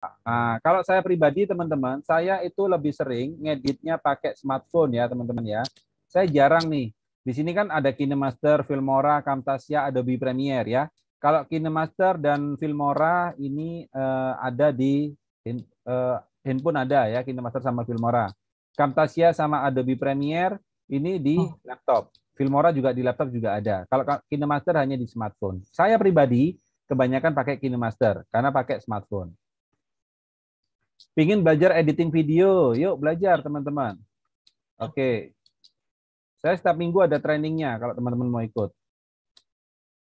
Nah, kalau saya pribadi teman-teman, saya itu lebih sering ngeditnya pakai smartphone ya teman-teman ya. Saya jarang nih. Di sini kan ada KineMaster, Filmora, Camtasia, Adobe Premiere ya. Kalau KineMaster dan Filmora ini ada di handphone ada ya, KineMaster sama Filmora. Camtasia sama Adobe Premiere ini di laptop. Filmora juga di laptop juga ada. Kalau KineMaster hanya di smartphone. Saya pribadi kebanyakan pakai KineMaster karena pakai smartphone. Pingin belajar editing video, yuk belajar teman-teman. Oke, saya setiap minggu ada trainingnya kalau teman-teman mau ikut.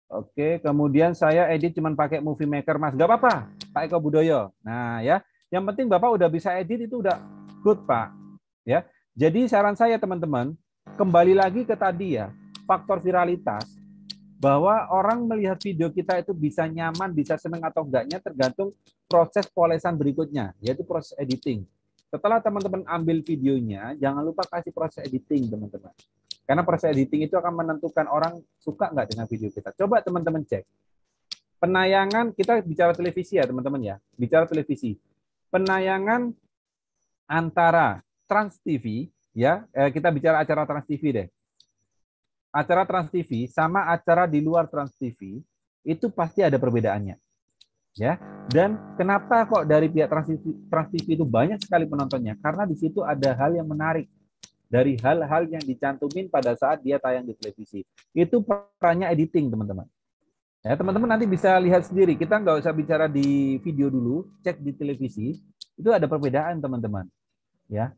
Oke, kemudian saya edit cuma pakai Movie Maker, Mas. Gak apa-apa, Pak Eko Budoyo. Nah ya, yang penting Bapak udah bisa edit itu udah good, Pak. Ya, jadi saran saya teman-teman, kembali lagi ke tadi ya, faktor viralitas, bahwa orang melihat video kita itu bisa nyaman, bisa seneng atau enggaknya tergantung proses polesan berikutnya, yaitu proses editing. Setelah teman-teman ambil videonya, jangan lupa kasih proses editing, teman-teman. Karena proses editing itu akan menentukan orang suka nggak dengan video kita. Coba teman-teman cek. Penayangan, kita bicara televisi ya, teman-teman ya. Bicara televisi. Penayangan antara Trans TV, ya, kita bicara acara Trans TV deh. Acara Trans TV sama acara di luar Trans TV itu pasti ada perbedaannya, ya. Dan kenapa kok dari pihak Trans TV itu banyak sekali penontonnya? Karena di situ ada hal yang menarik dari hal-hal yang dicantumin pada saat dia tayang di televisi. Itu perannya editing, teman-teman. Ya, teman-teman nanti bisa lihat sendiri. Kita nggak usah bicara di video dulu, cek di televisi. Itu ada perbedaan, teman-teman. Ya,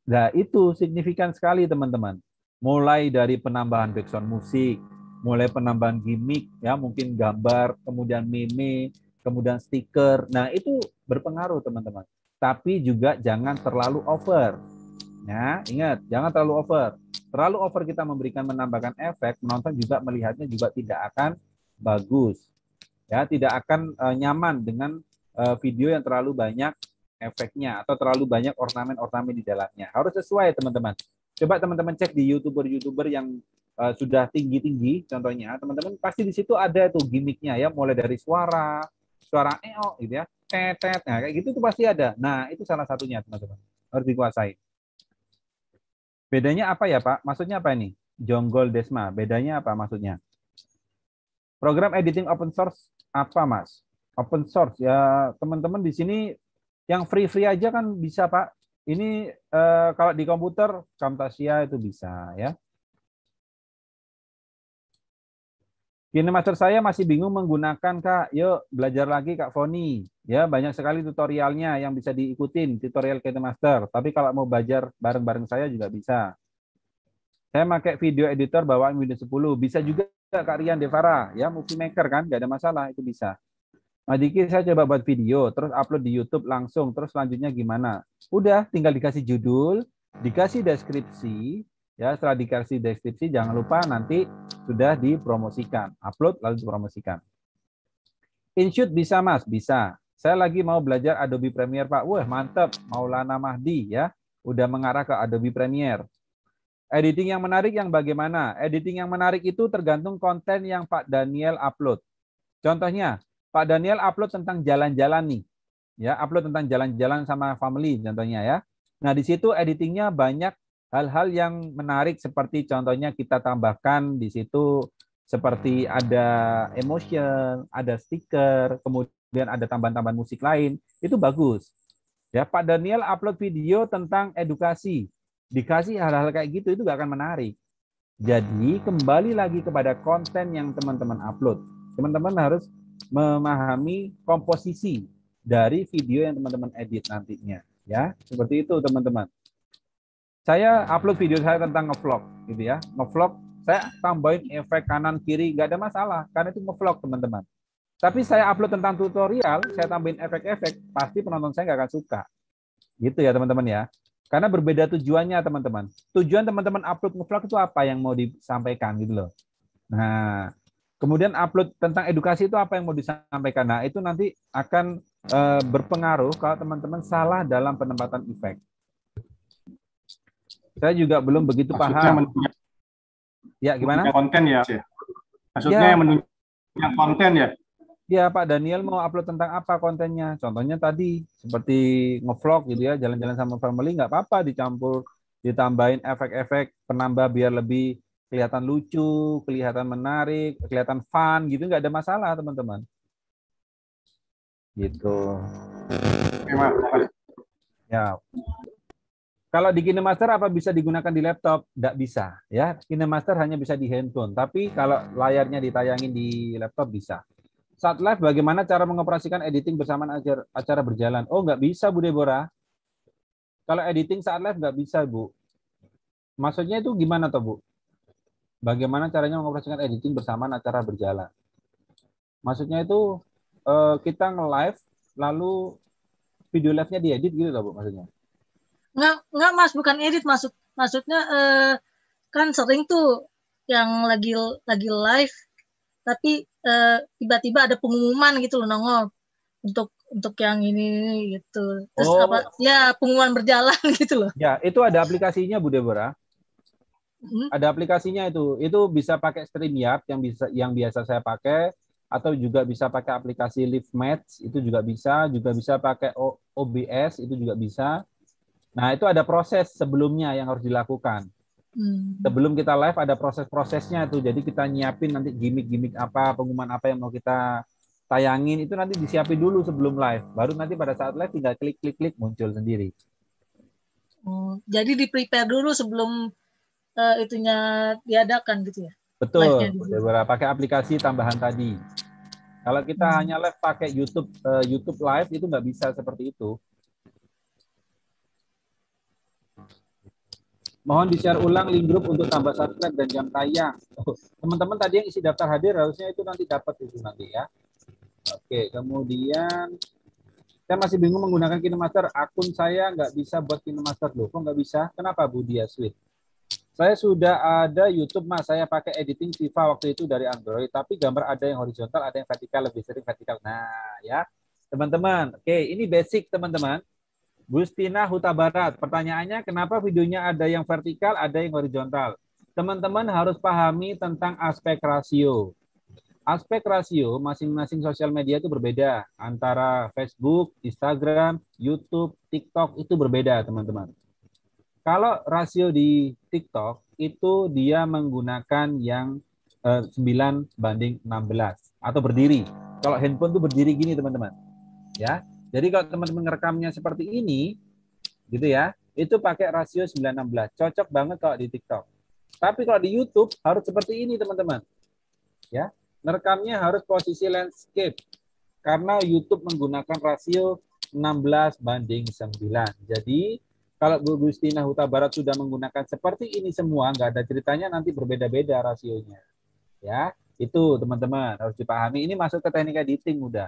nah itu signifikan sekali, teman-teman. Mulai dari penambahan background musik, mulai penambahan gimmick, ya mungkin gambar, kemudian meme, kemudian stiker. Nah itu berpengaruh, teman-teman. Tapi juga jangan terlalu over. Ya, ingat, jangan terlalu over. Terlalu over kita memberikan menambahkan efek, penonton juga melihatnya juga tidak akan bagus. Ya, tidak akan nyaman dengan video yang terlalu banyak efeknya atau terlalu banyak ornamen-ornamen di dalamnya. Harus sesuai, teman-teman. Coba teman-teman cek di YouTuber-YouTuber yang sudah tinggi-tinggi, contohnya, teman-teman pasti di situ ada tuh gimmicknya ya, mulai dari suara gitu ya, tetet, nah kayak gitu tuh pasti ada. Nah, itu salah satunya, teman-teman. Harus dikuasai. Bedanya apa ya, Pak? Maksudnya apa ini? Jonggol Desma. Bedanya apa maksudnya? Program editing open source apa, Mas? Open source ya, teman-teman di sini yang free-free aja kan bisa, Pak. Ini kalau di komputer Camtasia itu bisa ya. KineMaster saya masih bingung menggunakan, Kak. Yuk belajar lagi, Kak Foni. Ya, banyak sekali tutorialnya yang bisa diikutin, tutorial KineMaster. Tapi kalau mau belajar bareng-bareng saya juga bisa. Saya pakai video editor bawaan Windows 10. Bisa juga Kak Rian Devara, ya Movie Maker kan, nggak ada masalah, itu bisa. Nah, dikit saya coba buat video, terus upload di YouTube langsung, terus selanjutnya gimana? Udah, tinggal dikasih judul, dikasih deskripsi, ya setelah dikasih deskripsi jangan lupa nanti sudah dipromosikan, upload lalu dipromosikan. InShoot bisa, Mas, bisa. Saya lagi mau belajar Adobe Premiere, Pak. Wah, mantap, Maulana Mahdi ya, udah mengarah ke Adobe Premiere. Editing yang menarik yang bagaimana? Editing yang menarik itu tergantung konten yang Pak Daniel upload. Contohnya, Pak Daniel upload tentang jalan-jalan nih. Ya, upload tentang jalan-jalan sama family contohnya ya. Nah, di situ editingnya banyak hal-hal yang menarik seperti contohnya kita tambahkan di situ seperti ada emotion, ada stiker, kemudian ada tambahan-tambahan musik lain. Itu bagus. Ya, Pak Daniel upload video tentang edukasi. Dikasih hal-hal kayak gitu itu gak akan menarik. Jadi kembali lagi kepada konten yang teman-teman upload. Teman-teman harus memahami komposisi dari video yang teman-teman edit nantinya, ya. Seperti itu, teman-teman. Saya upload video saya tentang ngevlog, gitu ya. Ngevlog, saya tambahin efek kanan kiri, nggak ada masalah, karena itu ngevlog, teman-teman. Tapi saya upload tentang tutorial, saya tambahin efek-efek, pasti penonton saya nggak akan suka. Gitu ya, teman-teman ya. Karena berbeda tujuannya, teman-teman. Tujuan teman-teman upload ngevlog itu apa yang mau disampaikan gitu loh. Nah, kemudian upload tentang edukasi itu apa yang mau disampaikan. Nah, itu nanti akan berpengaruh kalau teman-teman salah dalam penempatan efek. Saya juga belum begitu paham. Ya, gimana? Konten ya. Maksudnya ya, menunjukkan konten ya. Ya, Pak Daniel mau upload tentang apa kontennya? Contohnya tadi seperti ngevlog gitu ya, jalan-jalan sama family nggak apa-apa dicampur, ditambahin efek-efek penambah biar lebih kelihatan lucu, kelihatan menarik, kelihatan fun gitu nggak ada masalah teman-teman. Gitu. Memang. Ya, kalau di KineMaster apa bisa digunakan di laptop? Nggak bisa, ya. KineMaster hanya bisa di handphone, tapi kalau layarnya ditayangin di laptop bisa. Saat live, bagaimana cara mengoperasikan editing bersama acara berjalan? Oh, nggak bisa, Bu Deborah. Kalau editing saat live nggak bisa, Bu. Maksudnya itu gimana toh, Bu? Bagaimana caranya mengoperasikan editing bersama acara berjalan? Maksudnya itu kita nge-live, lalu video live-nya diedit gitu loh, Bu, maksudnya. Enggak Mas, bukan edit, maksudnya kan sering tuh yang lagi live tapi tiba-tiba ada pengumuman gitu loh nongol untuk yang ini gitu. Terus apa Oh, ya pengumuman berjalan gitu loh. ya, itu ada aplikasinya, Bu Deborah. Hmm. Ada aplikasinya itu. Itu bisa pakai StreamYard yang biasa saya pakai, atau juga bisa pakai aplikasi LiveMatch, itu juga bisa pakai OBS, itu juga bisa. Nah, itu ada proses sebelumnya yang harus dilakukan. Sebelum kita live ada proses-prosesnya tuh. Jadi kita nyiapin nanti gimmick-gimmick apa, pengumuman apa yang mau kita tayangin, itu nanti disiapin dulu sebelum live. Baru nanti pada saat live tinggal klik-klik-klik muncul sendiri. Jadi di prepare dulu sebelum itunya diadakan gitu ya. Betul, pakai aplikasi tambahan tadi. Kalau kita hanya live pakai YouTube Live itu nggak bisa seperti itu. Mohon di-share ulang link grup untuk tambah subscribe dan jam tayang. Teman-teman tadi yang isi daftar hadir harusnya itu nanti dapat itu nanti ya. Oke, kemudian saya masih bingung menggunakan KineMaster. Akun saya nggak bisa buat KineMaster loh. Kok nggak bisa? Kenapa Bu Dia Sweet? Saya sudah ada YouTube, Mas. Saya pakai editing FIFA waktu itu dari Android. Tapi gambar ada yang horizontal, ada yang vertikal, lebih sering vertikal. Nah, ya. Teman-teman, oke, ini basic teman-teman. Gustina Huta Barat, pertanyaannya kenapa videonya ada yang vertikal, ada yang horizontal? Teman-teman harus pahami tentang aspek rasio. Aspek rasio masing-masing sosial media itu berbeda. Antara Facebook, Instagram, YouTube, TikTok itu berbeda, teman-teman. Kalau rasio di TikTok itu dia menggunakan yang 9:16 atau berdiri. Kalau handphone itu berdiri gini, teman-teman. Ya. Jadi kalau teman-teman ngerekamnya seperti ini, gitu ya, itu pakai rasio 9:16. Cocok banget kalau di TikTok. Tapi kalau di YouTube harus seperti ini, teman-teman. Ya. Ngerekamnya harus posisi landscape. Karena YouTube menggunakan rasio 16:9. Jadi kalau Bu Gustina Huta Barat sudah menggunakan seperti ini semua, nggak ada ceritanya nanti berbeda-beda rasionya. Ya, itu teman-teman harus dipahami. Ini masuk ke teknik editing udah.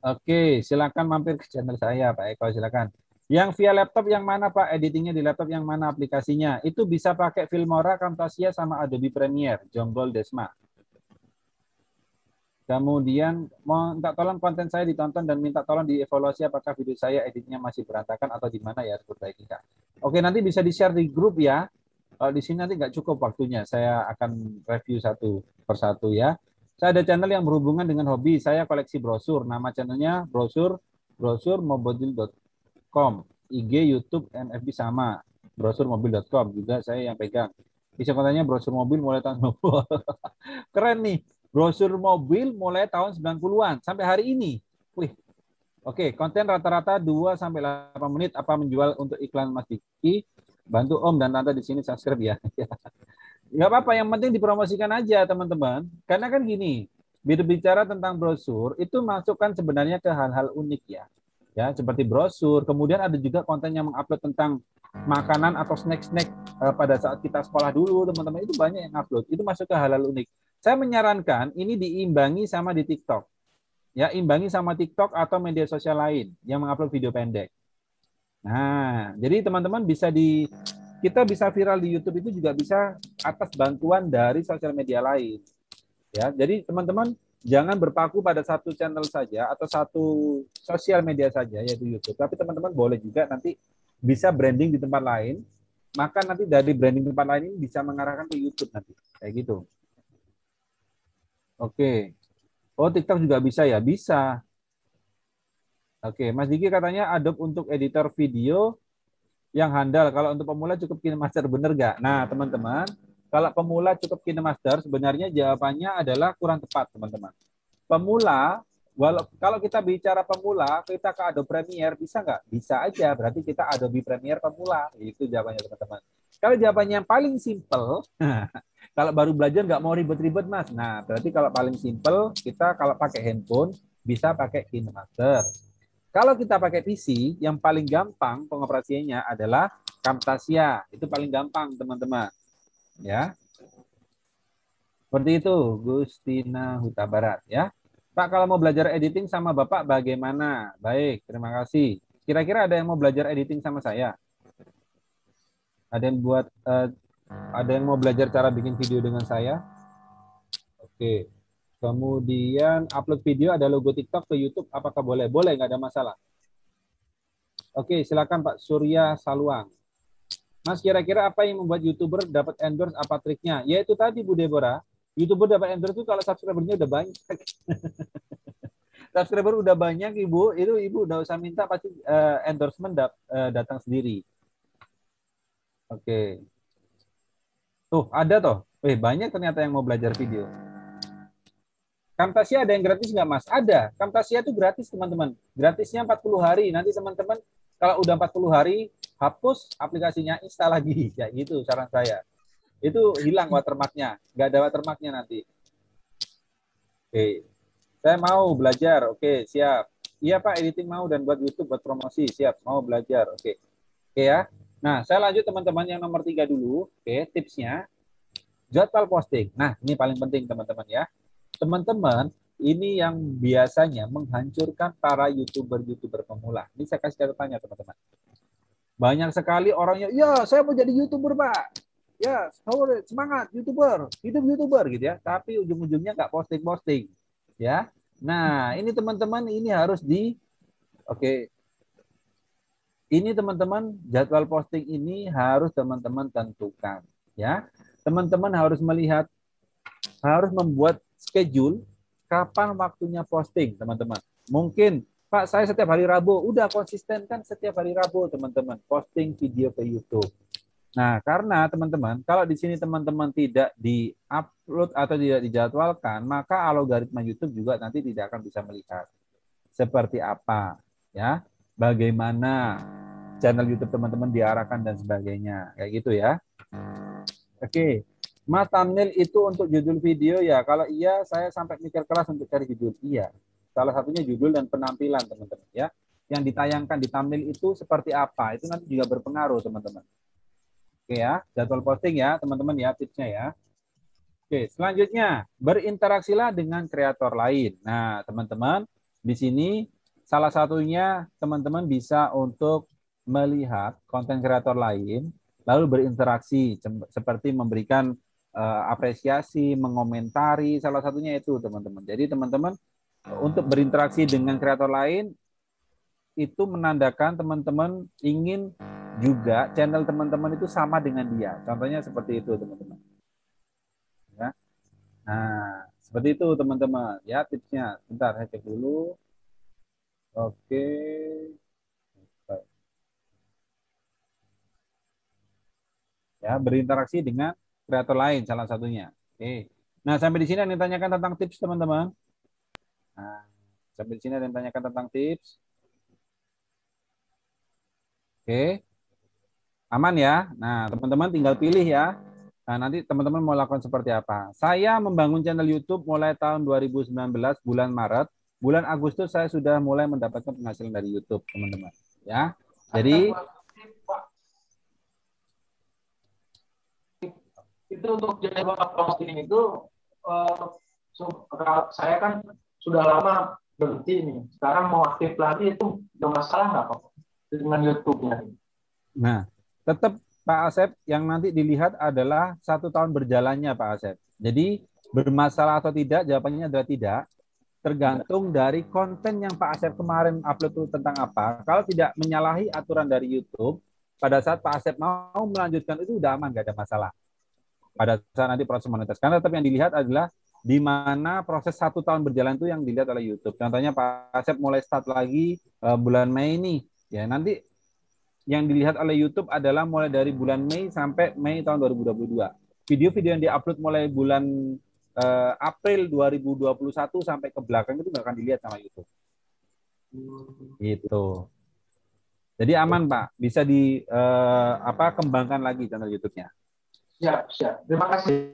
Oke, silakan mampir ke channel saya, Pak Eko, silakan. Yang via laptop yang mana, Pak? Editingnya di laptop yang mana aplikasinya? Itu bisa pakai Filmora, Camtasia, sama Adobe Premiere, Jonggol Desma. Kemudian mau minta tolong konten saya ditonton dan minta tolong dievaluasi apakah video saya editnya masih berantakan atau di mana ya harus perbaiki, Kak. Oke, nanti bisa di-share di grup ya. Kalau di sini nanti nggak cukup waktunya. Saya akan review satu persatu ya. Saya ada channel yang berhubungan dengan hobi. Saya koleksi brosur. Nama channelnya brosurmobil.com. IG, YouTube, NFB sama. Brosurmobil.com juga saya yang pegang. Isi kontennya brosur mobil mulai tahun keren nih. Brosur mobil mulai tahun 90-an sampai hari ini. Wih. Oke, konten rata-rata 2 sampai 8 menit apa menjual untuk iklan Mas Diki. Bantu Om dan Tante di sini subscribe ya. Nggak apa-apa, yang penting dipromosikan aja teman-teman. Karena kan gini, berbicara tentang brosur itu masukkan sebenarnya ke hal-hal unik ya. Ya, seperti brosur. Kemudian ada juga konten yang mengupload tentang makanan atau snack-snack pada saat kita sekolah dulu, teman-teman. Itu banyak yang upload. Itu masuk ke hal-hal unik. Saya menyarankan ini diimbangi sama di TikTok. Ya, imbangi sama TikTok atau media sosial lain yang mengupload video pendek. Nah, jadi teman-teman kita bisa viral di YouTube itu juga bisa atas bantuan dari sosial media lain. Ya, jadi teman-teman jangan berpaku pada satu channel saja atau satu sosial media saja yaitu YouTube. Tapi teman-teman boleh juga nanti bisa branding di tempat lain. Maka nanti dari branding tempat lain ini bisa mengarahkan ke YouTube nanti. Kayak gitu. Oke. Oh, TikTok juga bisa ya? Bisa. Oke, Mas Diki katanya Adobe untuk editor video yang handal. Kalau untuk pemula cukup KineMaster, bener nggak? Nah, teman-teman, kalau pemula cukup KineMaster, sebenarnya jawabannya adalah kurang tepat, teman-teman. Pemula, kalau kita bicara pemula, kita ke Adobe Premiere, bisa nggak? Bisa aja, berarti kita Adobe Premiere pemula. Itu jawabannya, teman-teman. Kalau jawabannya yang paling simple, kalau baru belajar nggak mau ribet-ribet, Mas. Nah, berarti kalau paling simple, kita kalau pakai handphone, bisa pakai KineMaster. Kalau kita pakai PC, yang paling gampang pengoperasiannya adalah Camtasia. Itu paling gampang, teman-teman. Ya. Seperti itu, Gustina Huta Barat. Ya. Pak, kalau mau belajar editing sama Bapak bagaimana? Baik, terima kasih. Kira-kira ada yang mau belajar editing sama saya? Ada yang mau belajar cara bikin video dengan saya? Oke. Kemudian upload video ada logo TikTok ke YouTube, apakah boleh? Boleh, nggak ada masalah. Oke, silakan Pak Surya Saluang. Mas, kira-kira apa yang membuat YouTuber dapat endorse, apa triknya? Ya itu tadi Bu Deborah, YouTuber dapat endorse itu kalau subscribernya udah banyak. Subscriber udah banyak Ibu, itu Ibu udah usah minta, pasti endorsement datang sendiri. Oke. Tuh, ada toh. Banyak ternyata yang mau belajar video. Camtasia ada yang gratis nggak, Mas? Ada. Camtasia itu gratis, teman-teman. Gratisnya 40 hari. Nanti teman-teman kalau udah 40 hari, hapus aplikasinya, install lagi. Ya gitu saran saya. Itu hilang watermarknya. Nggak ada watermarknya nanti. Oke. Saya mau belajar. Oke, siap. Iya, Pak, editing mau dan buat YouTube, buat promosi. Siap, mau belajar. Oke. Oke ya. Nah, saya lanjut teman-teman yang nomor 3 dulu. Oke, tipsnya. Jadwal posting. Nah, ini paling penting, teman-teman ya. Teman-teman, ini yang biasanya menghancurkan para YouTuber pemula. Ini saya kasih catatannya, teman-teman. Banyak sekali orangnya, ya saya mau jadi YouTuber, Pak. Ya, semangat YouTuber, hidup YouTuber gitu ya. Tapi ujung-ujungnya nggak posting-posting. Ya. Nah, ini teman-teman, ini harus Oke. Ini teman-teman, jadwal posting ini harus teman-teman tentukan. Ya. Teman-teman harus membuat schedule kapan waktunya posting, teman-teman. Mungkin, Pak, saya setiap hari Rabu. Udah konsisten kan setiap hari Rabu, teman-teman. Posting video ke YouTube. Nah, karena teman-teman, kalau di sini teman-teman tidak di-upload atau tidak dijadwalkan, maka algoritma YouTube juga nanti tidak akan bisa melihat seperti apa, ya, bagaimana channel YouTube teman-teman diarahkan dan sebagainya, kayak gitu ya. Oke. Mas, thumbnail itu untuk judul video ya? Kalau iya, saya sampai mikir keras untuk cari judul. Iya. Salah satunya judul dan penampilan, teman-teman ya. Yang ditayangkan di thumbnail itu seperti apa? Itu nanti juga berpengaruh, teman-teman. Oke ya, jadwal posting ya, teman-teman ya, tipsnya ya. Oke, selanjutnya berinteraksilah dengan kreator lain. Nah, teman-teman, di sini salah satunya teman-teman bisa untuk melihat konten kreator lain, lalu berinteraksi seperti memberikan apresiasi, mengomentari, salah satunya itu teman-teman. Jadi teman-teman untuk berinteraksi dengan kreator lain itu menandakan teman-teman ingin juga channel teman-teman itu sama dengan dia. Contohnya seperti itu teman-teman. Ya. Nah, seperti itu teman-teman. Ya tipsnya. Bentar, saya cek dulu. Oke. Ya, berinteraksi dengan kreator lain salah satunya. Oke. Nah, sampai di sini ada yang tanyakan tentang tips, teman-teman. Nah, sampai di sini ada yang tanyakan tentang tips. Oke. Aman ya? Nah, teman-teman tinggal pilih ya. Nah, nanti teman-teman mau lakukan seperti apa. Saya membangun channel YouTube mulai tahun 2019 bulan Maret. Bulan Agustus saya sudah mulai mendapatkan penghasilan dari YouTube, teman-teman. Ya. Jadi itu untuk jadwal posting itu saya kan sudah lama berhenti nih. Sekarang mau aktif lagi itu ada masalah nggak Pak dengan YouTube-nya? Nah, tetap Pak Asep yang nanti dilihat adalah 1 tahun berjalannya Pak Asep. Jadi bermasalah atau tidak, jawabannya adalah tidak. Tergantung dari konten yang Pak Asep kemarin upload itu tentang apa. Kalau tidak menyalahi aturan dari YouTube, pada saat Pak Asep mau melanjutkan itu udah aman, nggak ada masalah. Pada saat nanti proses monetisasi. Karena tetap yang dilihat adalah di mana proses 1 tahun berjalan itu yang dilihat oleh YouTube. Contohnya Pak Asep mulai start lagi bulan Mei ini, ya nanti yang dilihat oleh YouTube adalah mulai dari bulan Mei sampai Mei tahun 2022. Video-video yang diupload mulai bulan April 2021 sampai ke belakang itu nggak akan dilihat sama YouTube. Gitu. Jadi aman Pak, bisa kembangkan lagi channel YouTube-nya. Siap. Terima kasih.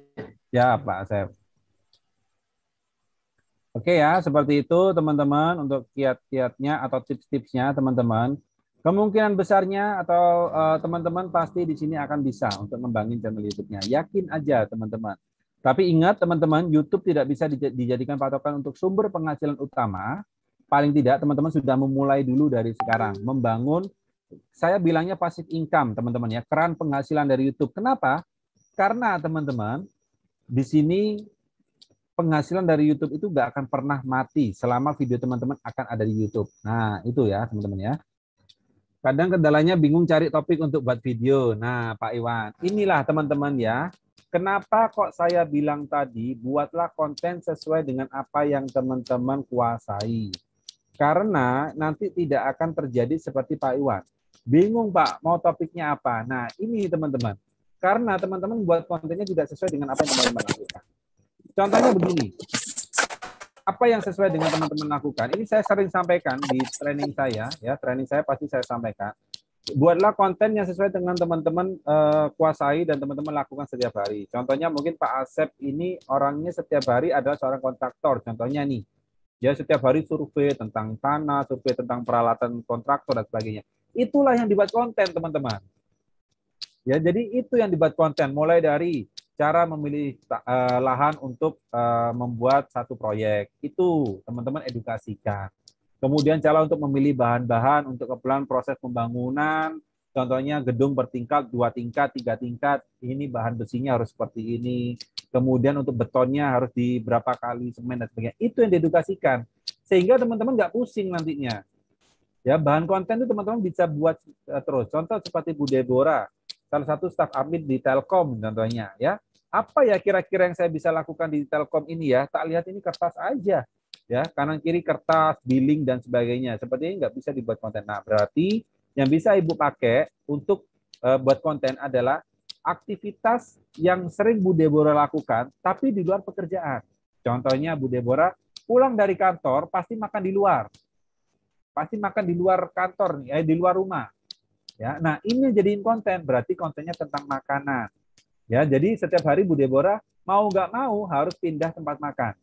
Ya Pak Asep. Oke ya, seperti itu teman-teman untuk kiat-kiatnya atau tips-tipsnya teman-teman. Kemungkinan besarnya atau teman-teman pasti di sini akan bisa untuk ngembangin channel YouTube-nya. Yakin aja teman-teman. Tapi ingat teman-teman, YouTube tidak bisa dijadikan patokan untuk sumber penghasilan utama. Paling tidak teman-teman sudah memulai dulu dari sekarang. Membangun, saya bilangnya passive income teman-teman ya. Keran penghasilan dari YouTube. Kenapa? Karena teman-teman, di sini penghasilan dari YouTube itu nggak akan pernah mati selama video teman-teman akan ada di YouTube. Nah, itu ya teman-teman ya. Kadang kendalanya bingung cari topik untuk buat video. Nah, Pak Iwan, inilah teman-teman ya. Kenapa kok saya bilang tadi, buatlah konten sesuai dengan apa yang teman-teman kuasai. Karena nanti tidak akan terjadi seperti Pak Iwan. Bingung Pak, mau topiknya apa? Nah, ini teman-teman. Karena teman-teman buat kontennya tidak sesuai dengan apa yang teman-teman lakukan. Contohnya begini. Apa yang sesuai dengan teman-teman lakukan? Ini saya sering sampaikan di training saya, ya training saya pasti saya sampaikan. Buatlah konten yang sesuai dengan teman-teman kuasai dan teman-teman lakukan setiap hari. Contohnya mungkin Pak Asep ini orangnya setiap hari adalah seorang kontraktor. Contohnya nih, dia setiap hari survei tentang tanah, survei tentang peralatan kontraktor dan sebagainya. Itulah yang dibuat konten teman-teman. Ya, jadi itu yang dibuat konten. Mulai dari cara memilih lahan untuk membuat satu proyek. Itu teman-teman edukasikan. Kemudian cara untuk memilih bahan-bahan untuk keperluan proses pembangunan. Contohnya gedung bertingkat, 2 tingkat, 3 tingkat. Ini bahan besinya harus seperti ini. Kemudian untuk betonnya harus di berapa kali semen dan sebagainya. Itu yang diedukasikan. Sehingga teman-teman nggak pusing nantinya. Ya, bahan konten itu teman-teman bisa buat terus. Contoh seperti Bu Deborah, salah satu staf admin di Telkom contohnya ya. Apa ya kira-kira yang saya bisa lakukan di Telkom ini ya? Tak lihat ini kertas aja. Ya, kanan kiri kertas, billing dan sebagainya. Seperti ini nggak bisa dibuat konten. Nah, berarti yang bisa Ibu pakai untuk buat konten adalah aktivitas yang sering Bu Deborah lakukan tapi di luar pekerjaan. Contohnya Bu Deborah pulang dari kantor pasti makan di luar. Pasti makan di luar kantor, di luar rumah. Ya, nah ini jadiin konten, berarti kontennya tentang makanan. Ya, jadi setiap hari Bu Deborah mau nggak mau harus pindah tempat makan.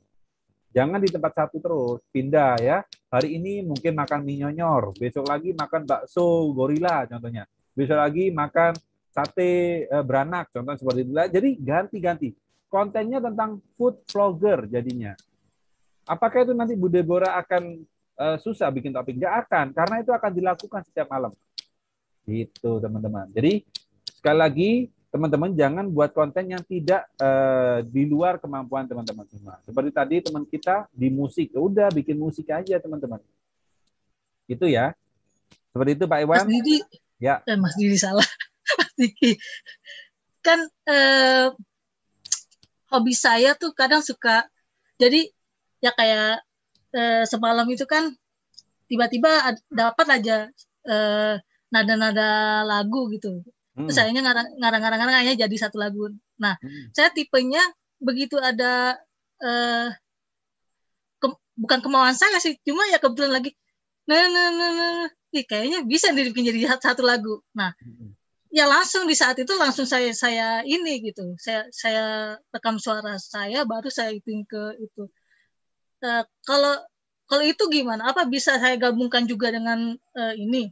Jangan di tempat satu terus, pindah ya. Hari ini mungkin makan mie nyonyor, besok lagi makan bakso gorila contohnya. Besok lagi makan sate beranak, contohnya seperti itu. Jadi ganti-ganti. Kontennya tentang food vlogger jadinya. Apakah itu nanti Bu Deborah akan susah bikin topik? Nggak akan, karena itu akan dilakukan setiap malam. Gitu teman-teman. Jadi sekali lagi teman-teman jangan buat konten yang tidak di luar kemampuan teman-teman semua. Seperti tadi teman kita di musik, udah bikin musik aja teman-teman. Itu ya. Seperti itu Pak Iwan. Mas Didi, ya. Mas Didi salah. Mas Didi. Kan hobi saya tuh kadang suka, jadi ya kayak semalam itu kan tiba-tiba dapat aja nada-nada lagu gitu. Terus sayangnya ngarang-ngarang aja jadi satu lagu. Nah, saya tipenya begitu ada bukan kemauan saya sih, cuma ya kebetulan lagi kayaknya bisa dibikin jadi satu lagu. Nah, ya langsung di saat itu langsung saya ini gitu. Saya rekam suara saya baru saya ituin ke itu. Kalau itu gimana? Apa bisa saya gabungkan juga dengan ini?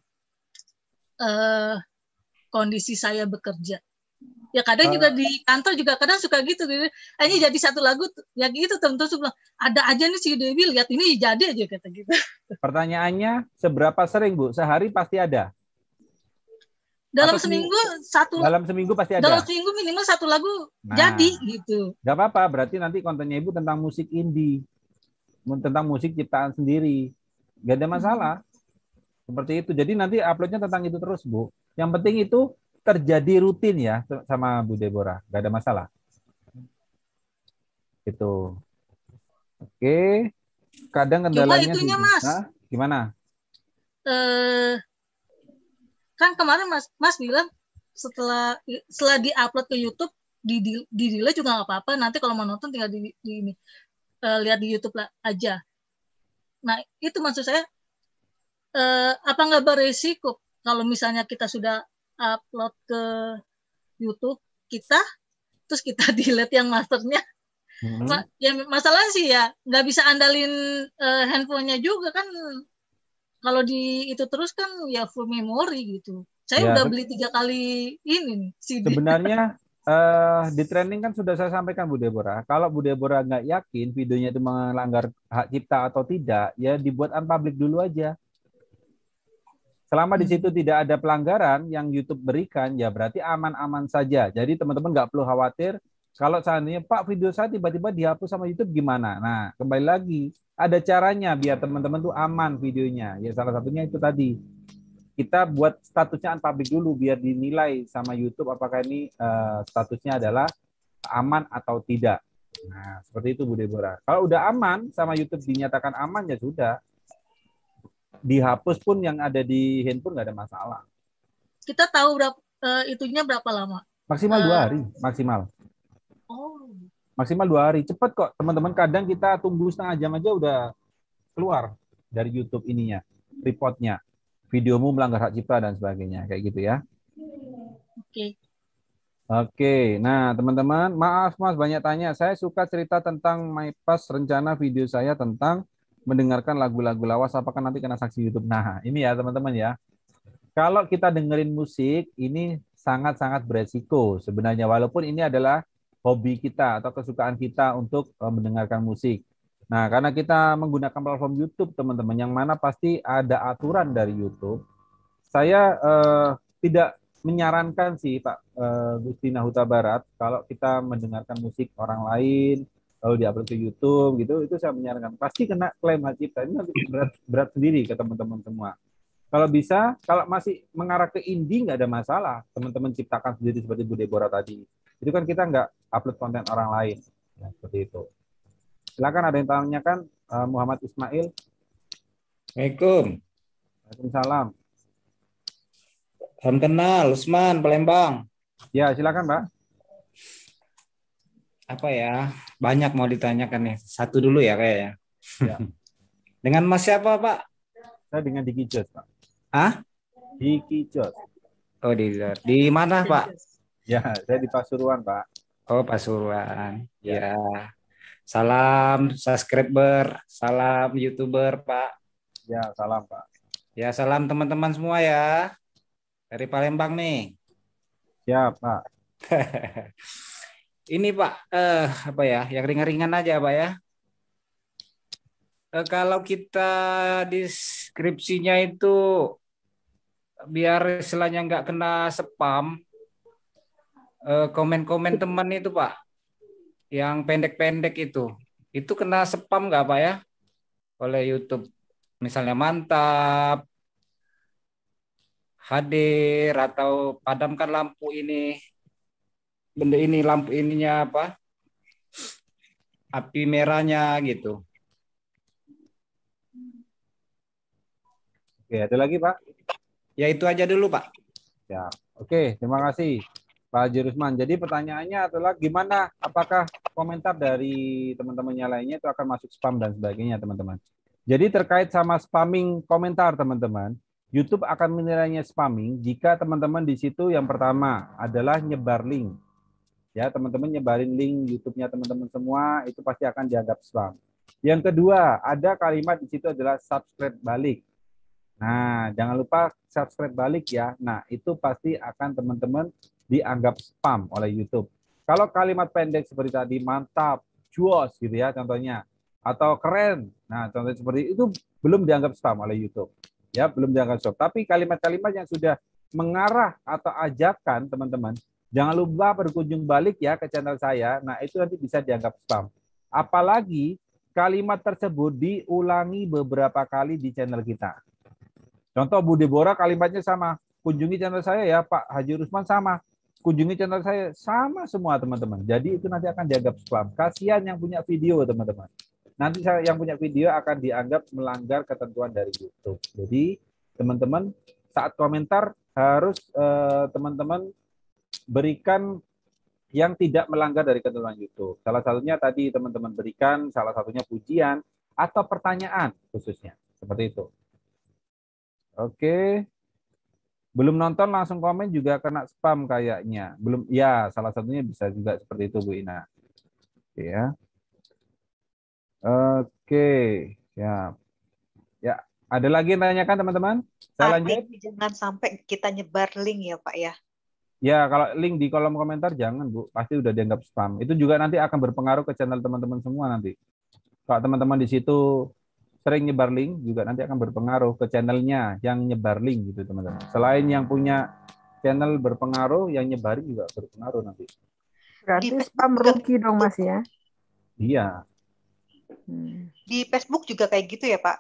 Kondisi saya bekerja. Ya kadang juga di kantor juga kadang suka gitu. Hanya jadi satu lagu ya gitu teman-teman bilang, ada aja nih si Dewi lihat ini jadi aja kata gitu. Pertanyaannya seberapa sering Bu? Sehari pasti ada. Dalam seminggu satu. Dalam seminggu pasti ada. Dalam seminggu minimal satu lagu jadi gitu. Gak apa-apa, berarti nanti kontennya Ibu tentang musik indie. Tentang musik ciptaan sendiri. Gak ada masalah. Seperti itu. Jadi nanti uploadnya tentang itu terus, Bu. Yang penting itu terjadi rutin ya sama Bu Deborah. Gak ada masalah. Itu. Oke. Kadang Cuma kendalanya itunya sih. Mas, Nah, gimana? eh, kan kemarin Mas bilang setelah diupload ke YouTube di delay juga nggak apa-apa. Nanti kalau mau nonton tinggal di ini lihat di YouTube lah aja. Nah itu maksud saya, apa nggak beresiko kalau misalnya kita sudah upload ke YouTube kita, terus kita delete yang masternya. Ya masalah sih ya nggak bisa andalin handphonenya juga kan. Kalau di itu terus kan ya full memori gitu. Saya Ya, udah beli 3 kali ini nih CD. sebenarnya di training kan sudah saya sampaikan Bu Deborah. Kalau Bu Deborah nggak yakin videonya itu melanggar hak cipta atau tidak, ya dibuat unpublic dulu aja. Selama di situ tidak ada pelanggaran yang YouTube berikan, ya berarti aman-aman saja. Jadi teman-teman nggak perlu khawatir kalau seandainya Pak video saya tiba-tiba dihapus sama YouTube gimana. Nah, kembali lagi ada caranya biar teman-teman tuh aman videonya. Ya salah satunya itu tadi. Kita buat statusnya unpublic dulu biar dinilai sama YouTube apakah ini statusnya adalah aman atau tidak. Nah, seperti itu Bu Deborah. Kalau udah aman sama YouTube dinyatakan aman ya sudah. Dihapus pun yang ada di handphone nggak ada masalah. Kita tahu itunya berapa lama? Maksimal 2 hari, maksimal. Oh. Maksimal 2 hari. Cepat kok, teman-teman. Kadang kita tunggu setengah jam aja udah keluar dari YouTube ininya, reportnya. Videomu melanggar hak cipta dan sebagainya, kayak gitu ya. Oke. Oke, nah teman-teman, maaf Mas banyak tanya. Saya suka cerita tentang MyPass rencana video saya tentang mendengarkan lagu-lagu lawas. Apakah nanti kena sanksi YouTube? Nah, ini ya teman-teman ya. Kalau kita dengerin musik, ini sangat-sangat beresiko sebenarnya. Walaupun ini adalah hobi kita atau kesukaan kita untuk mendengarkan musik. Nah, karena kita menggunakan platform YouTube, teman-teman, yang mana pasti ada aturan dari YouTube. Saya tidak menyarankan sih Pak Gustina Huta Barat kalau kita mendengarkan musik orang lain lalu diupload ke YouTube gitu, itu saya menyarankan pasti kena klaim hak cipta. Ini nanti berat sendiri ke teman-teman semua. Kalau bisa, kalau masih mengarah ke indie nggak ada masalah, teman-teman ciptakan sendiri seperti Bu Deborah tadi. Itu kan kita nggak upload konten orang lain, ya, seperti itu. Silakan ada yang tanyakan, Muhammad Ismail. Assalamualaikum. Waalaikumsalam. Salam kenal, Usman, Palembang. Ya, silakan Pak. Apa ya? Banyak mau ditanyakan nih. Satu dulu ya kayaknya. Ya. Dengan Mas siapa, Pak? Saya dengan Diki Jos, Pak. Hah? Diki Jos. Oh, di mana, Pak? Ya, saya di Pasuruan, Pak. Oh, Pasuruan. Ya. Ya. Salam subscriber, salam YouTuber, Pak. Ya, salam, Pak. Ya, salam teman-teman semua ya. Dari Palembang nih. Ya, Pak. Ini Pak, apa ya? Yang ringan-ringan aja, Pak ya. Kalau kita deskripsinya itu biar istilahnya nggak kena spam, komen-komen teman itu Pak, yang pendek-pendek itu kena spam nggak Pak ya oleh YouTube? Misalnya mantap, hadir, atau padamkan lampu ini, benda ini, lampu ininya apa? Api merahnya gitu. Oke, ada lagi, Pak? Ya itu aja dulu, Pak. Ya, oke, terima kasih Pak Haji Rusman. Jadi pertanyaannya adalah gimana? Apakah komentar dari teman-temannya lainnya itu akan masuk spam dan sebagainya, teman-teman? Jadi terkait sama spamming komentar, teman-teman, YouTube akan menilainya spamming jika teman-teman di situ yang pertama adalah nyebar link. Ya, teman-teman nyebarin link YouTube-nya teman-teman semua, itu pasti akan dianggap spam. Yang kedua, ada kalimat di situ adalah subscribe balik. Nah, jangan lupa subscribe balik ya. Nah, itu pasti akan teman-teman dianggap spam oleh YouTube. Kalau kalimat pendek seperti tadi, mantap, juos gitu ya contohnya. Atau keren. Nah, contohnya seperti itu belum dianggap spam oleh YouTube. Ya, belum dianggap spam. Tapi kalimat-kalimat yang sudah mengarah atau ajakan teman-teman, jangan lupa berkunjung balik ya ke channel saya. Nah, itu nanti bisa dianggap spam. Apalagi kalimat tersebut diulangi beberapa kali di channel kita. Contoh Bu Deborah kalimatnya sama, kunjungi channel saya ya, Pak Haji Rusman sama, kunjungi channel saya sama semua teman-teman. Jadi itu nanti akan dianggap spam. Kasihan yang punya video teman-teman. nanti yang punya video akan dianggap melanggar ketentuan dari YouTube. Jadi teman-teman saat komentar harus teman-teman berikan yang tidak melanggar dari ketentuan YouTube. Salah satunya tadi teman-teman berikan, salah satunya pujian atau pertanyaan khususnya. Seperti itu. Oke. Belum nonton langsung komen juga kena spam kayaknya. Belum, ya salah satunya bisa juga seperti itu Bu Ina. Oke ya. Oke, ya. Ya, ada lagi yang tanyakan teman-teman? Saya lanjut. Jangan sampai kita nyebar link ya Pak ya. Ya, kalau link di kolom komentar jangan Bu, pasti udah dianggap spam. Itu juga nanti akan berpengaruh ke channel teman-teman semua nanti. Kalau teman-teman di situ sering nyebar link, juga nanti akan berpengaruh ke channelnya yang nyebar link gitu teman-teman. Selain yang punya channel berpengaruh, yang nyebarin juga berpengaruh nanti. Berarti spam rugi dong Mas ya? Iya. Di Facebook juga kayak gitu ya Pak.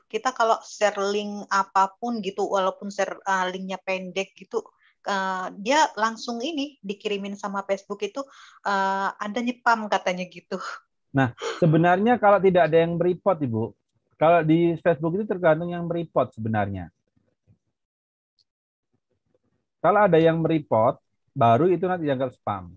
Kita kalau share link apapun gitu, walaupun share linknya pendek gitu, dia langsung ini dikirimin sama Facebook itu ada nyepam katanya gitu. Nah, sebenarnya kalau tidak ada yang mereport Ibu, kalau di Facebook itu tergantung yang mereport sebenarnya. Kalau ada yang mereport, baru itu nanti dianggap spam.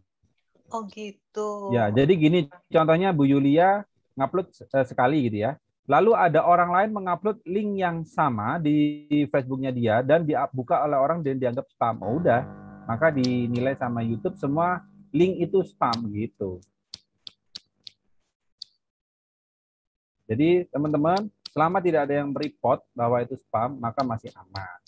Oh gitu. Ya, jadi gini contohnya Bu Yulia ngupload sekali gitu ya. Lalu ada orang lain mengupload link yang sama di Facebooknya dia dan dibuka oleh orang dan dianggap spam. Oh, udah, maka dinilai sama YouTube semua link itu spam gitu. Jadi teman-teman, selama tidak ada yang mereport bahwa itu spam, maka masih aman.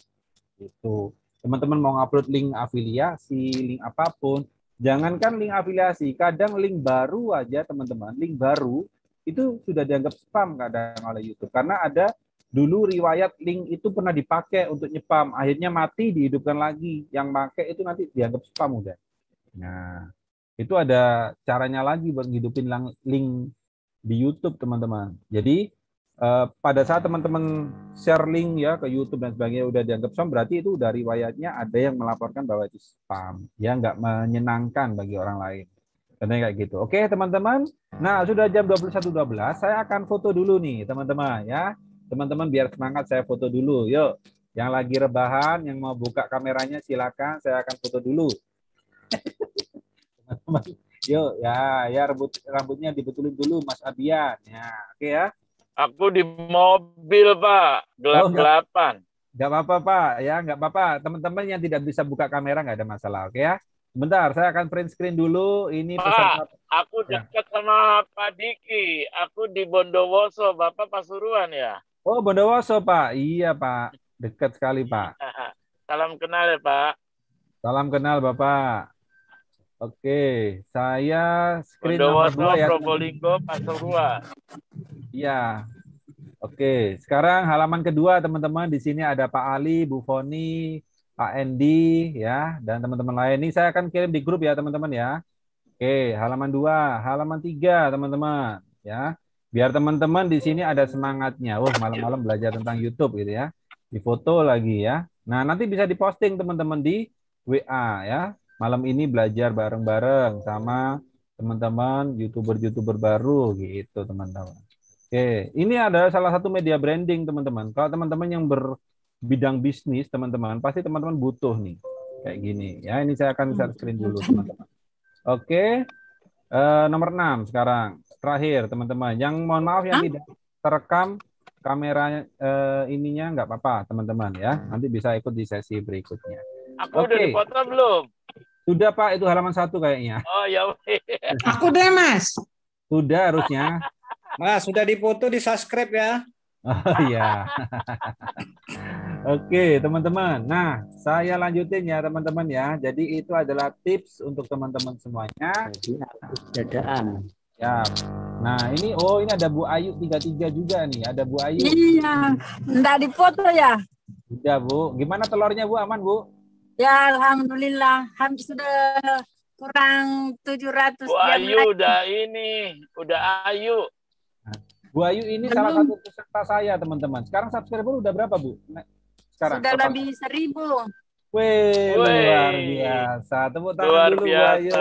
Gitu. Teman-teman mau ngupload link afiliasi, link apapun, jangankan link afiliasi, kadang link baru aja teman-teman, link baru itu sudah dianggap spam kadang oleh YouTube. Karena ada dulu riwayat link itu pernah dipakai untuk nyepam, akhirnya mati, dihidupkan lagi. Yang pakai itu nanti dianggap spam udah. Nah, itu ada caranya lagi buat ngidupin link di YouTube teman-teman. Jadi pada saat teman-teman share link ya ke YouTube dan sebagainya udah dianggap spam, berarti itu dari riwayatnya ada yang melaporkan bahwa itu spam. Ya nggak menyenangkan bagi orang lain. Karena kayak gitu. Oke teman-teman. Nah sudah jam 21.12. Saya akan foto dulu nih teman-teman ya. Teman-teman biar semangat saya foto dulu. Yuk. Yang lagi rebahan, yang mau buka kameranya silakan. Saya akan foto dulu. Teman-teman. Yuk ya rambutnya dibetulin dulu Mas Abian. Ya oke ya. Aku di mobil Pak, gelap-gelapan. Nggak apa-apa Pak, ya nggak apa-apa. Teman-teman yang tidak bisa buka kamera nggak ada masalah, oke ya. Sebentar, saya akan print screen dulu. Ini peserta. Aku dekat sama Pak Diki. Aku di Bondowoso, Bapak Pasuruan ya? Oh Bondowoso Pak, iya Pak, dekat sekali Pak. Salam kenal ya Pak. Salam kenal Bapak. Oke, saya screen nomor 2 ya. Probolinggo, Pasuruan. Iya. Oke, sekarang halaman kedua teman-teman. Di sini ada Pak Ali, Bu Foni, Pak Endi ya, dan teman-teman lain. Ini saya akan kirim di grup ya teman-teman ya. Oke, halaman 2, halaman 3 teman-teman ya. Biar teman-teman di sini ada semangatnya. Malam-malam belajar tentang YouTube gitu ya. Difoto lagi ya. Nah, nanti bisa diposting teman-teman di WA ya. Malam ini belajar bareng-bareng sama teman-teman YouTuber-YouTuber baru gitu teman-teman. Oke, ini adalah salah satu media branding teman-teman. Kalau teman-teman yang berbidang bisnis teman-teman, pasti teman-teman butuh nih kayak gini ya. Ini saya akan share screen dulu teman-teman. Oke, nomor 6 sekarang terakhir teman-teman. Yang mohon maaf yang tidak terekam kamera ininya nggak apa-apa teman-teman ya. Nanti bisa ikut di sesi berikutnya. Aku udah dipoto belum? Sudah Pak, itu halaman 1 kayaknya. Oh ya. Aku deh Mas. Sudah harusnya. Mas, sudah dipoto, di subscribe ya. Oh iya. Oke teman-teman. Nah saya lanjutin ya teman-teman ya. Jadi itu adalah tips untuk teman-teman semuanya. Dadaan. Ya. Nah ini ini ada Bu Ayu 33 juga nih. Ada Bu Ayu. Iya. Enggak dipoto ya. Udah Bu. Gimana telurnya Bu? Aman Bu? Ya alhamdulillah. Hampir sudah kurang 700. Bu Ayu udah Ayu. Bu Ayu ini salah satu peserta saya teman-teman. Sekarang subscriber udah berapa Bu? Sekarang sudah lebih 1000. Wih, luar biasa. Tepuk tangan dulu Bu Ayu.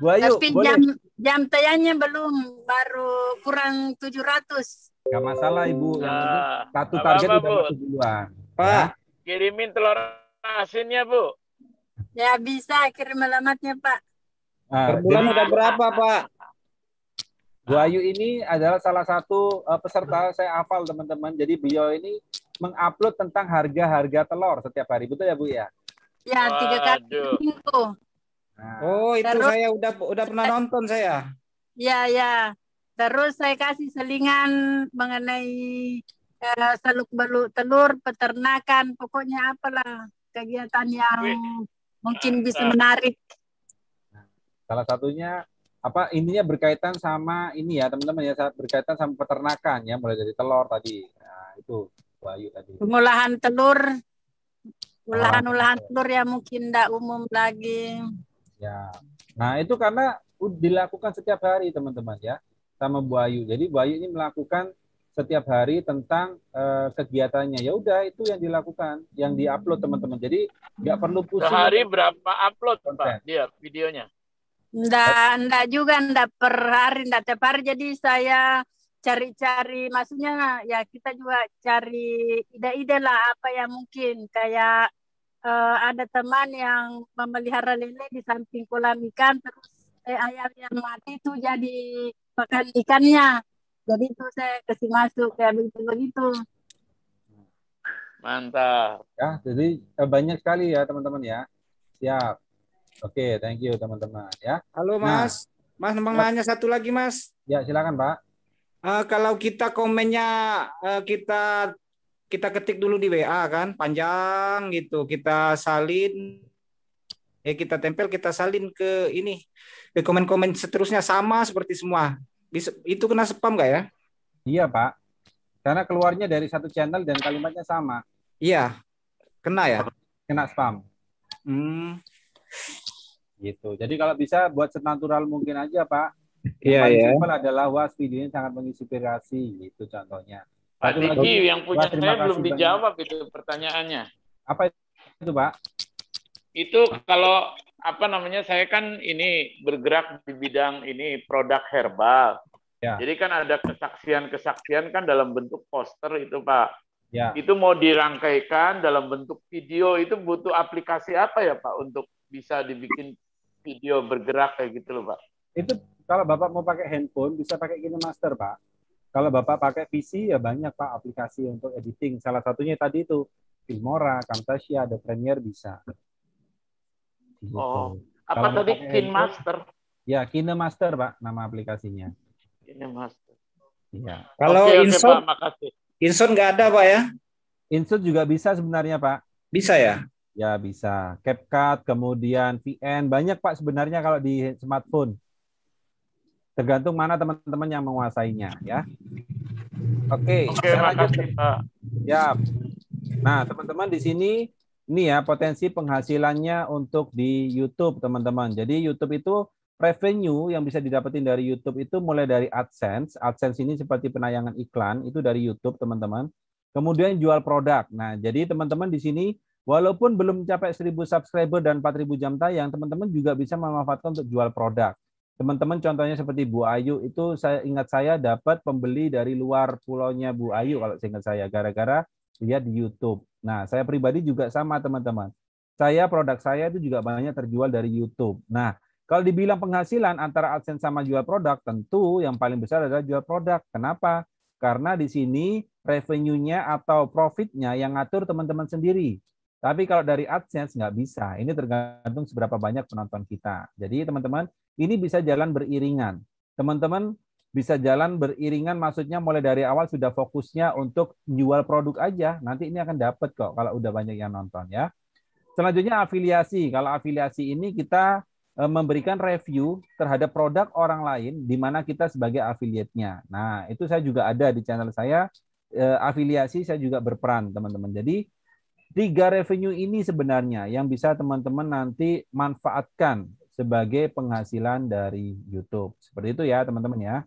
Bu Ayu, Tapi boleh? jam tayangnya belum, baru kurang 700. Nggak masalah Ibu, yang penting Nah, satu nggak target apa-apa, udah Bu. masuk duluan. Pak, Kirimin telur asinnya, Bu. Ya bisa kirim alamatnya Pak. Nah, per bulan jadi udah berapa, Pak? Bu Ayu ini adalah salah satu peserta, saya hafal teman-teman. Jadi beliau ini mengupload tentang harga-harga telur setiap hari, betul ya Bu ya? Ya 3 kali Waduh. seminggu. Nah, Oh, itu Terus- saya udah pernah nonton saya. Ya. Terus saya kasih selingan mengenai seluk beluk telur, peternakan, pokoknya apalah kegiatan yang Wih, mungkin bisa mantap. menarik. salah satunya apa intinya berkaitan sama ini ya teman-teman ya, berkaitan sama peternakan ya, mulai dari telur tadi. Nah, itu Bu Ayu tadi. Pengolahan telur, olahan telur yang mungkin tidak umum lagi. Ya. Nah, itu karena dilakukan setiap hari teman-teman ya sama Bu Ayu. Jadi Bu Ayu ini melakukan setiap hari tentang kegiatannya. Ya udah itu yang dilakukan, yang diupload teman-teman. Jadi nggak perlu pusing. Sehari berapa upload, konten. Pak, dia videonya? Nggak juga, nggak per hari, nggak tiap hari. Jadi saya cari-cari, maksudnya ya kita juga cari ide-ide lah apa yang mungkin. Kayak ada teman yang memelihara lele di samping kolam ikan, terus ayam yang mati itu jadi pakan ikannya. Jadi itu saya kasih masuk kayak begitu-begitu. Mantap. Ya, jadi banyak sekali ya teman-teman ya. Siap. Oke, thank you teman-teman ya. Halo Nah. Mas. Mas mau Ya. nanya satu lagi Mas. Ya, silakan Pak. Kalau kita komennya kita ketik dulu di WA kan, panjang gitu, kita salin, kita tempel, kita salin ke ini, ke komen-komen seterusnya sama seperti semua. Itu kena spam nggak ya? Iya Pak. Karena keluarnya dari satu channel dan kalimatnya sama. Iya, kena ya. Kena spam. Gitu. Jadi kalau bisa buat senatural mungkin aja Pak. Yang paling simpel adalah was videonya sangat menginspirasi gitu contohnya. Pak Satu lagi, Diki, yang punya terima saya belum kasih dijawab itu pertanyaannya. Apa itu Pak? Itu kalau apa namanya, saya kan ini bergerak di bidang ini produk herbal. Ya. Jadi kan ada kesaksian-kesaksian kan dalam bentuk poster itu Pak. Ya. Itu mau dirangkaikan dalam bentuk video, itu butuh aplikasi apa ya Pak untuk bisa dibikin video bergerak kayak gitu loh Pak? Itu kalau Bapak mau pakai handphone bisa pakai KineMaster Pak. Kalau Bapak pakai PC ya banyak Pak aplikasi untuk editing. Salah satunya tadi itu Filmora, Camtasia, ada Premiere bisa. Gitu. Oh, apa Kalau tadi KineMaster? Ya, KineMaster Pak nama aplikasinya. KineMaster. Iya. Kalau Oke, InShot, Pak, makasih. InShot nggak ada Pak ya? InShot juga bisa sebenarnya Pak. Bisa ya? Ya bisa. CapCut, kemudian VN, banyak Pak sebenarnya kalau di smartphone. Tergantung mana teman-teman yang menguasainya ya. Oke, saya lanjut. Makasih Pak. Ya. Nah, teman-teman di sini ini ya potensi penghasilannya untuk di YouTube, teman-teman. Jadi YouTube itu revenue yang bisa didapetin dari YouTube itu mulai dari AdSense. AdSense ini seperti penayangan iklan, itu dari YouTube, teman-teman. Kemudian jual produk. Nah, jadi teman-teman di sini walaupun belum mencapai 1.000 subscriber dan 4.000 jam tayang, teman-teman juga bisa memanfaatkan untuk jual produk. Teman-teman contohnya seperti Bu Ayu itu saya ingat saya dapat pembeli dari luar pulaunya Bu Ayu kalau saya ingat saya gara-gara lihat di YouTube. Nah, saya pribadi juga sama teman-teman. Produk saya itu juga banyak terjual dari YouTube. Nah, kalau dibilang penghasilan antara AdSense sama jual produk, tentu yang paling besar adalah jual produk. Kenapa? Karena di sini revenue-nya atau profit-nya yang ngatur teman-teman sendiri. Tapi kalau dari AdSense nggak bisa. Ini tergantung seberapa banyak penonton kita. Jadi teman-teman, ini bisa jalan beriringan. Teman-teman bisa jalan beriringan, maksudnya mulai dari awal sudah fokusnya untuk jual produk aja. Nanti ini akan dapat kok kalau udah banyak yang nonton ya. Selanjutnya afiliasi. Kalau afiliasi ini kita memberikan review terhadap produk orang lain di mana kita sebagai afiliatnya. Nah, itu saya juga ada di channel saya. Afiliasi saya juga berperan, teman-teman. Jadi 3 revenue ini sebenarnya yang bisa teman-teman nanti manfaatkan sebagai penghasilan dari YouTube. Seperti itu ya, teman-teman ya.